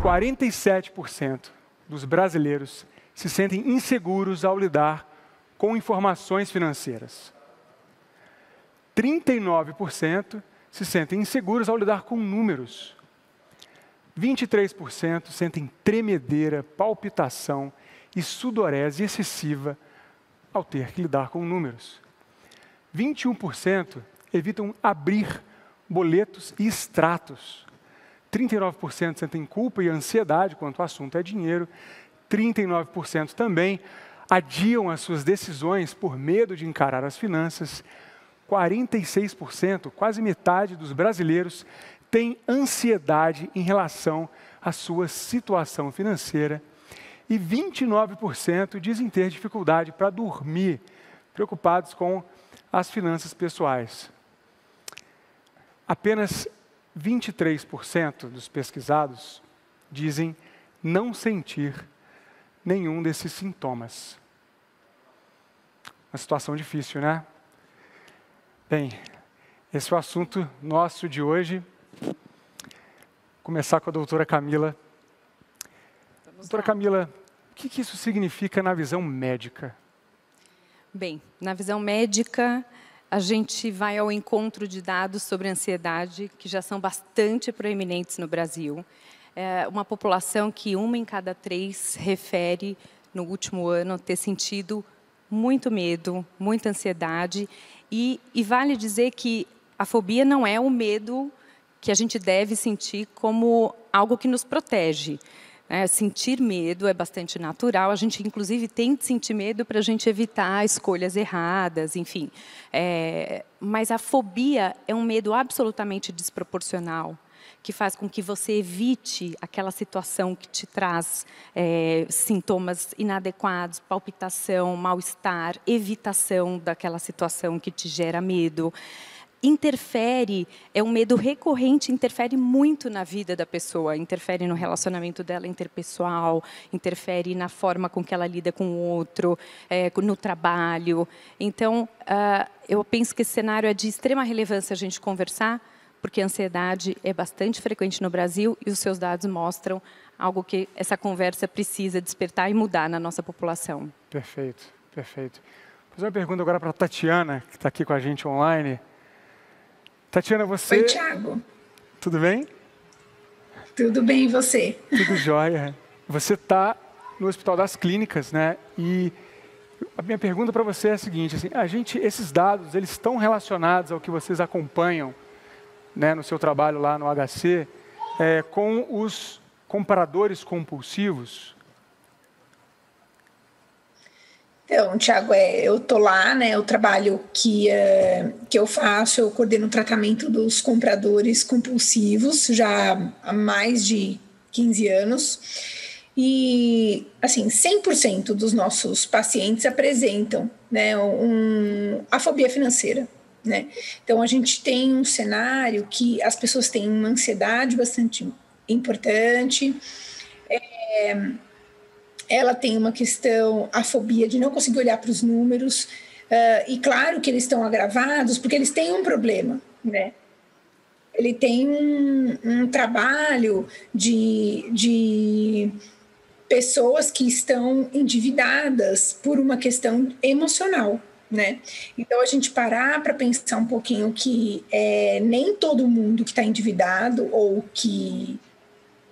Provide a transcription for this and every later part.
47% dos brasileiros se sentem inseguros ao lidar com informações financeiras. 39% se sentem inseguros ao lidar com números. 23% sentem tremedeira, palpitação e sudorese excessiva ao ter que lidar com números. 21% evitam abrir boletos e extratos. 39% sentem culpa e ansiedade quanto o assunto é dinheiro. 39% também adiam as suas decisões por medo de encarar as finanças. 46%, quase metade dos brasileiros, tem ansiedade em relação à sua situação financeira. E 29% dizem ter dificuldade para dormir, preocupados com as finanças pessoais. Apenas 23% dos pesquisados dizem não sentir nenhum desses sintomas. Uma situação difícil, né? Bem, esse é o assunto nosso de hoje. Vou começar com a doutora Camila. Doutora Camila, o que isso significa na visão médica? Bem, na visão médica, a gente vai ao encontro de dados sobre ansiedade, que já são bastante proeminentes no Brasil. É uma população que 1 em cada 3 refere, no último ano, ter sentido muito medo, muita ansiedade. E vale dizer que a fobia não é o medo que a gente deve sentir como algo que nos protege. Sentir medo é bastante natural. A gente, inclusive, tem de sentir medo para a gente evitar escolhas erradas, enfim. Mas a fobia é um medo absolutamente desproporcional, que faz com que você evite aquela situação que te traz sintomas inadequados, palpitação, mal-estar, evitação daquela situação que te gera medo. Interfere, é um medo recorrente, interfere muito na vida da pessoa, interfere no relacionamento dela interpessoal, interfere na forma com que ela lida com o outro, no trabalho. Então, eu penso que esse cenário é de extrema relevância a gente conversar, porque a ansiedade é bastante frequente no Brasil e os seus dados mostram algo que essa conversa precisa despertar e mudar na nossa população. Perfeito, perfeito. Vou fazer uma pergunta agora para a Tatiana, que está aqui com a gente online. Tatiana, você... Oi, Thiago. Tudo bem? Tudo bem, e você? Tudo jóia. Você está no Hospital das Clínicas, né? E a minha pergunta para você é a seguinte, assim, esses dados, eles estão relacionados ao que vocês acompanham, né, no seu trabalho lá no HC, com os compradores compulsivos? Então, Thiago, eu estou lá, né, o trabalho que eu faço, eu coordeno o tratamento dos compradores compulsivos já há mais de 15 anos. E, assim, 100% dos nossos pacientes apresentam, né, a fobia financeira. Né? Então, a gente tem um cenário que as pessoas têm uma ansiedade bastante importante, ela tem uma questão, a fobia de não conseguir olhar para os números, e claro que eles estão agravados porque eles têm um problema, né? Ele tem um trabalho de pessoas que estão endividadas por uma questão emocional, né? Então, a gente parar para pensar um pouquinho que nem todo mundo que está endividado ou que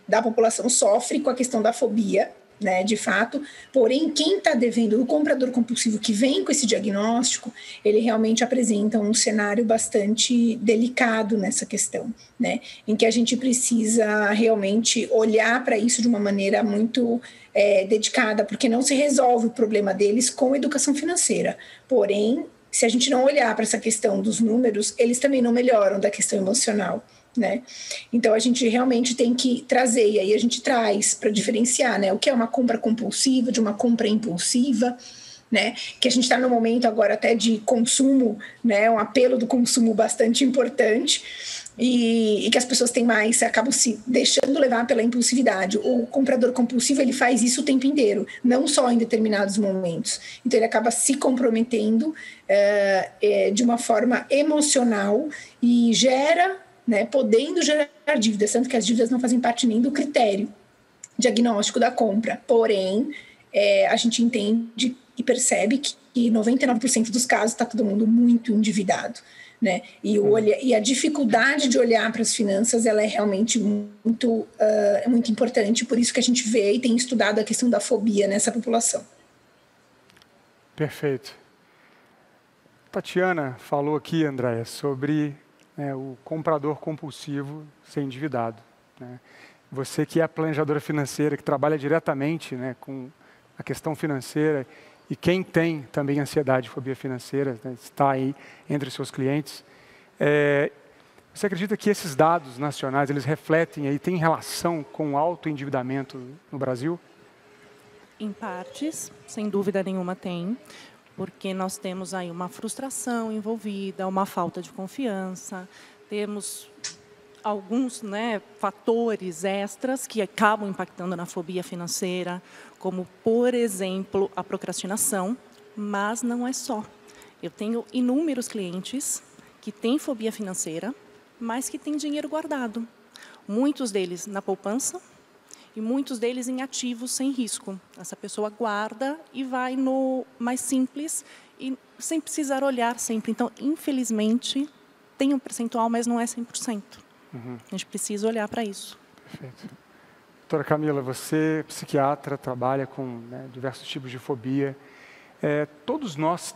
da população sofre com a questão da fobia, né, de fato, porém quem está devendo, o comprador compulsivo que vem com esse diagnóstico, ele realmente apresenta um cenário bastante delicado nessa questão, né, em que a gente precisa realmente olhar para isso de uma maneira muito dedicada, porque não se resolve o problema deles com educação financeira, porém, se a gente não olhar para essa questão dos números, eles também não melhoram da questão emocional. Né? Então, a gente realmente tem que trazer, e aí a gente traz para diferenciar, né, o que é uma compra compulsiva de uma compra impulsiva, né, que a gente está no momento agora até de consumo, né, um apelo do consumo bastante importante, e que as pessoas têm mais, acabam se deixando levar pela impulsividade. O comprador compulsivo, ele faz isso o tempo inteiro, não só em determinados momentos. Então, ele acaba se comprometendo de uma forma emocional e gera, né, podendo gerar dívidas, tanto que as dívidas não fazem parte nem do critério, diagnóstico da compra. Porém, a gente entende e percebe que 99% dos casos está todo mundo muito endividado, né? E a dificuldade de olhar para as finanças, ela é realmente muito importante, por isso que a gente vê e tem estudado a questão da fobia nessa população. Perfeito. Tatiana falou aqui, Andréia, sobre o comprador compulsivo ser endividado, né? Você que é planejadora financeira, que trabalha diretamente, né, com a questão financeira, e quem tem também ansiedade e fobia financeira, né, está aí entre os seus clientes, você acredita que esses dados nacionais, eles refletem aí, têm relação com o alto endividamento no Brasil? Em partes, sem dúvida nenhuma tem, porque nós temos aí uma frustração envolvida, uma falta de confiança, temos alguns, né, fatores extras que acabam impactando na fobia financeira, como, por exemplo, a procrastinação, mas não é só. Eu tenho inúmeros clientes que têm fobia financeira, mas que têm dinheiro guardado. Muitos deles na poupança e muitos deles em ativos sem risco. Essa pessoa guarda e vai no mais simples e sem precisar olhar sempre. Então, infelizmente, tem um percentual, mas não é 100%. A gente precisa olhar para isso. Perfeito. Doutora Camila, você é psiquiatra, trabalha com diversos tipos de fobia. Todos nós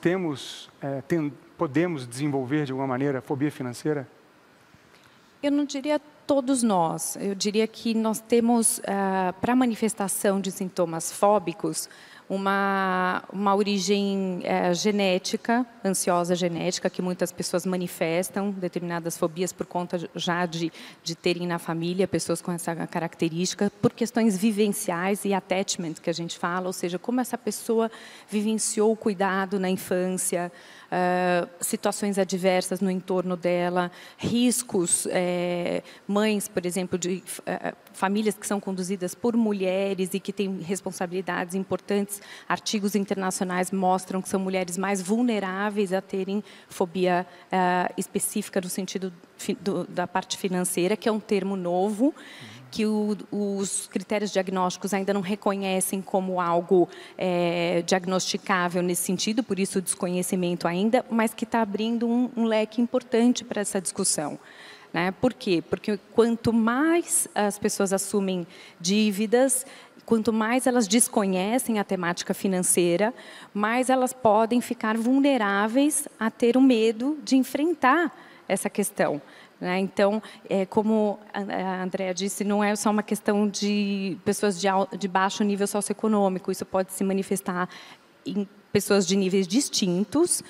podemos desenvolver, de alguma maneira, fobia financeira? Eu não diria todos nós. Eu diria que nós temos, para a manifestação de sintomas fóbicos, uma origem genética, ansiosa genética, que muitas pessoas manifestam determinadas fobias por conta já de terem na família pessoas com essa característica, por questões vivenciais e attachment, que a gente fala, ou seja, como essa pessoa vivenciou o cuidado na infância, situações adversas no entorno dela, riscos, mães, por exemplo, de famílias que são conduzidas por mulheres e que têm responsabilidades importantes. Artigos internacionais mostram que são mulheres mais vulneráveis a terem fobia específica no sentido da parte financeira, que é um termo novo, que os critérios diagnósticos ainda não reconhecem como algo diagnosticável nesse sentido, por isso o desconhecimento ainda, mas que está abrindo um leque importante para essa discussão. Né? Por quê? Porque quanto mais as pessoas assumem dívidas, quanto mais elas desconhecem a temática financeira, mais elas podem ficar vulneráveis a ter o medo de enfrentar essa questão. Então, como a Andréia disse, não é só uma questão de pessoas de baixo nível socioeconômico, isso pode se manifestar em pessoas de níveis distintos,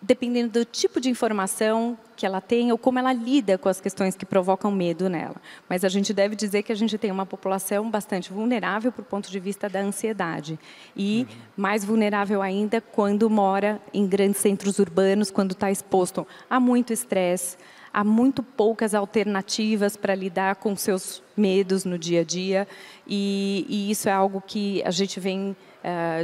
dependendo do tipo de informação que ela tem ou como ela lida com as questões que provocam medo nela. Mas a gente deve dizer que a gente tem uma população bastante vulnerável do ponto de vista da ansiedade. E mais vulnerável ainda quando mora em grandes centros urbanos, quando está exposto a muito estresse, há muito poucas alternativas para lidar com seus medos no dia a dia. E isso é algo que a gente vem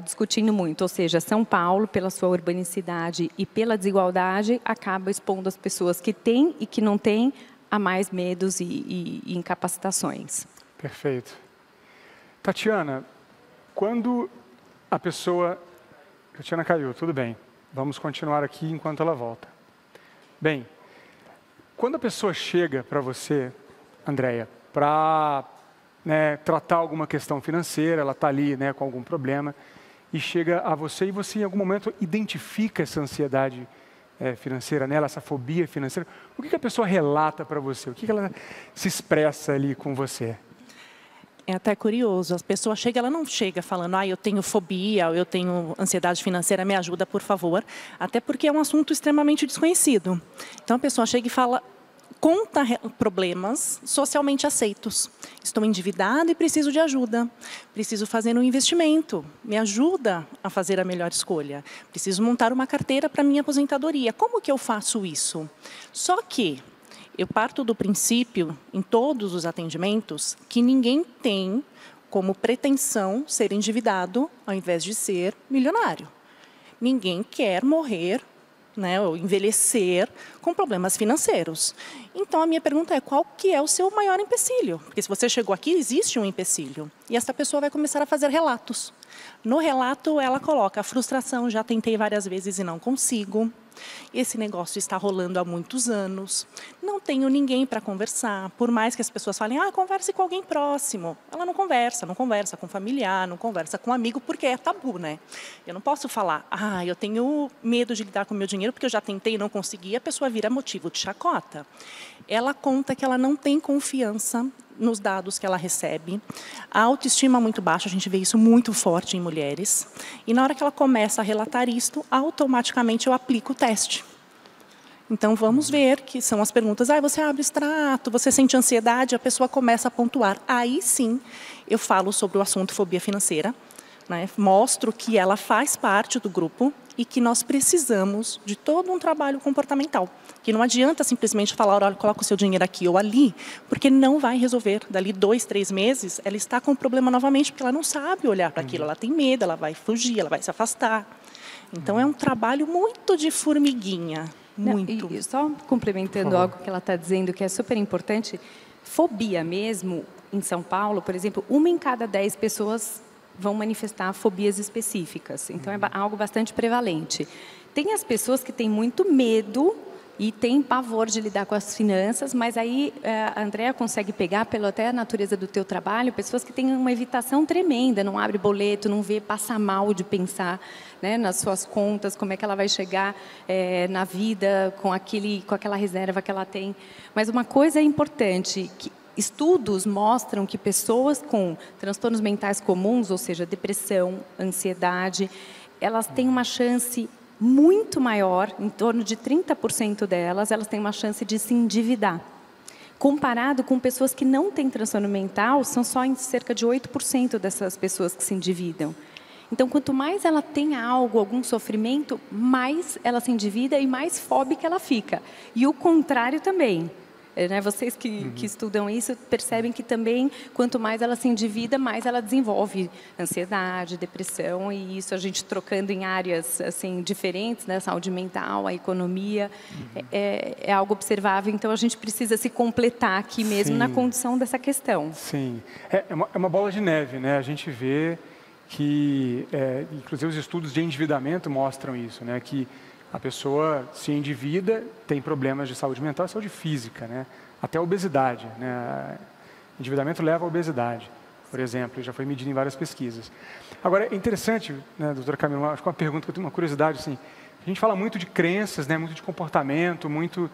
discutindo muito, ou seja, São Paulo, pela sua urbanicidade e pela desigualdade, acaba expondo as pessoas que têm e que não têm a mais medos e incapacitações. Perfeito. Tatiana, quando a pessoa... Tatiana caiu, tudo bem. Vamos continuar aqui enquanto ela volta. Bem, quando a pessoa chega para você, Andréia, para tratar alguma questão financeira, ela está ali com algum problema, e chega a você, e você em algum momento identifica essa ansiedade financeira nela, essa fobia financeira, o que a pessoa relata para você? O que ela se expressa ali com você? É até curioso, a pessoa chega, ela não chega falando, eu tenho fobia, ou eu tenho ansiedade financeira, me ajuda, por favor, até porque é um assunto extremamente desconhecido. Então a pessoa chega e fala, conta problemas socialmente aceitos. Estou endividada e preciso de ajuda. Preciso fazer um investimento. Me ajuda a fazer a melhor escolha. Preciso montar uma carteira para minha aposentadoria. Como que eu faço isso? Só que eu parto do princípio, em todos os atendimentos, que ninguém tem como pretensão ser endividado ao invés de ser milionário. Ninguém quer morrer né, ou envelhecer com problemas financeiros. Então, a minha pergunta é, qual que é o seu maior empecilho? Porque se você chegou aqui, existe um empecilho. E essa pessoa vai começar a fazer relatos. No relato, ela coloca a frustração, já tentei várias vezes e não consigo. Esse negócio está rolando há muitos anos. Não tenho ninguém para conversar. Por mais que as pessoas falem, converse com alguém próximo. Ela não conversa com familiar, não conversa com amigo, porque é tabu, né? Eu não posso falar, eu tenho medo de lidar com o meu dinheiro, porque eu já tentei e não consegui, a pessoa vira motivo de chacota. Ela conta que ela não tem confiança nos dados que ela recebe. A autoestima muito baixa, a gente vê isso muito forte em mulheres. E na hora que ela começa a relatar isto, automaticamente eu aplico o teste. Então, vamos ver que são as perguntas. Você abre extrato, você sente ansiedade, a pessoa começa a pontuar. Aí, sim, eu falo sobre o assunto fobia financeira, né? Mostro que ela faz parte do grupo e que nós precisamos de todo um trabalho comportamental. Que não adianta simplesmente falar, olha, coloca o seu dinheiro aqui ou ali, porque não vai resolver. Dali 2, 3 meses, ela está com o problema novamente, porque ela não sabe olhar para aquilo, ela tem medo, ela vai fugir, ela vai se afastar. Então, é um trabalho muito de formiguinha. Muito. E só complementando algo que ela está dizendo, que é super importante, fobia mesmo, em São Paulo, por exemplo, 1 em cada 10 pessoas vão manifestar fobias específicas. Então, é algo bastante prevalente. Tem as pessoas que têm muito medo e têm pavor de lidar com as finanças, mas aí a Andréa consegue pegar, pela até a natureza do teu trabalho, pessoas que têm uma evitação tremenda, não abre boleto, não vê, passa mal de pensar, né, nas suas contas, como é que ela vai chegar na vida com aquela reserva que ela tem. Mas uma coisa é importante, que estudos mostram que pessoas com transtornos mentais comuns, ou seja, depressão, ansiedade, elas têm uma chance muito maior, em torno de 30% delas, elas têm uma chance de se endividar. Comparado com pessoas que não têm transtorno mental, são só em cerca de 8% dessas pessoas que se endividam. Então, quanto mais ela tem algo, algum sofrimento, mais ela se endivida e mais fóbica ela fica. E o contrário também. Né? Vocês que estudam isso percebem que também, quanto mais ela se endivida, mais ela desenvolve ansiedade, depressão, e isso a gente trocando em áreas assim, diferentes, né? Saúde mental, a economia, é algo observável. Então, a gente precisa se completar aqui mesmo na condição dessa questão. Sim, é uma bola de neve, né? A gente vê que, inclusive os estudos de endividamento mostram isso, né? Que a pessoa se endivida, tem problemas de saúde mental e saúde física, né? Até a obesidade, né? Endividamento leva à obesidade, por exemplo, já foi medido em várias pesquisas. Agora, é interessante, né, doutora Camila, acho que uma pergunta que eu tenho uma curiosidade, assim, a gente fala muito de crenças, né, muito de comportamento, muito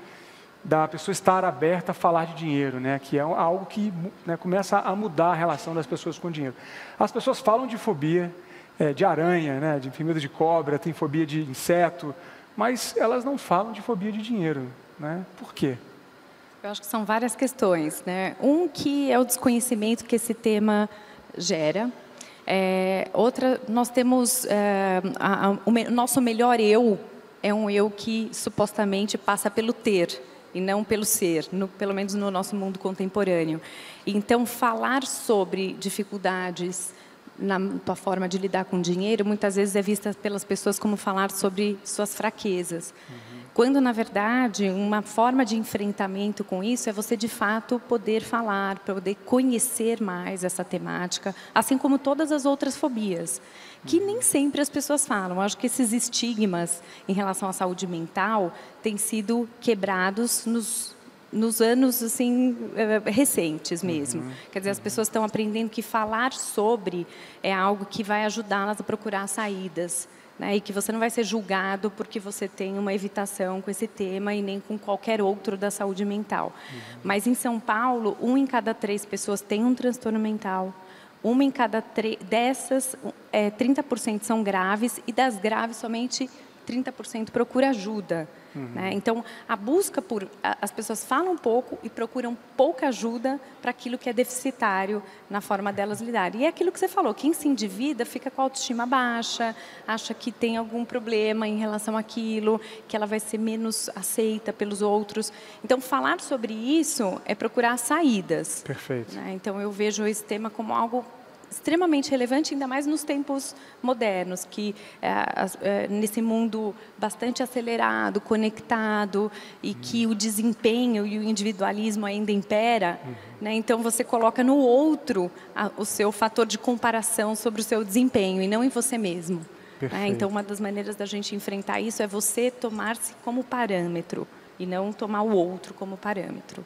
da pessoa estar aberta a falar de dinheiro, né, que é algo que, né, começa a mudar a relação das pessoas com o dinheiro. As pessoas falam de fobia, de aranha, né, de medo de cobra, tem fobia de inseto, mas elas não falam de fobia de dinheiro, né? Por quê? Eu acho que são várias questões, né? Um que é o desconhecimento que esse tema gera. Outra, nós temos o nosso melhor eu é um eu que supostamente passa pelo ter e não pelo ser, pelo menos no nosso mundo contemporâneo. Então, falar sobre dificuldades na tua forma de lidar com dinheiro, muitas vezes é vista pelas pessoas como falar sobre suas fraquezas. Quando, na verdade, uma forma de enfrentamento com isso é você, de fato, poder falar, poder conhecer mais essa temática, assim como todas as outras fobias, que nem sempre as pessoas falam. Eu acho que esses estigmas em relação à saúde mental têm sido quebrados nos anos assim, recentes mesmo. Quer dizer, as pessoas estão aprendendo que falar sobre é algo que vai ajudá-las a procurar saídas, né? E que você não vai ser julgado porque você tem uma evitação com esse tema e nem com qualquer outro da saúde mental. Mas em São Paulo, 1 em cada 3 pessoas tem um transtorno mental. 1 em cada 3 dessas, 30% são graves, e das graves somente 30% procura ajuda. Né? Então, a busca por... As pessoas falam pouco e procuram pouca ajuda para aquilo que é deficitário na forma delas lidarem. E é aquilo que você falou, quem se endivida fica com a autoestima baixa, acha que tem algum problema em relação àquilo, que ela vai ser menos aceita pelos outros. Então, falar sobre isso é procurar saídas. Perfeito. Né? Então, eu vejo esse tema como algo extremamente relevante, ainda mais nos tempos modernos, que nesse mundo bastante acelerado, conectado, e que o desempenho e o individualismo ainda impera, né? Então você coloca no outro o seu fator de comparação sobre o seu desempenho e não em você mesmo. Né? Então uma das maneiras da gente enfrentar isso é você tomar-se como parâmetro e não tomar o outro como parâmetro.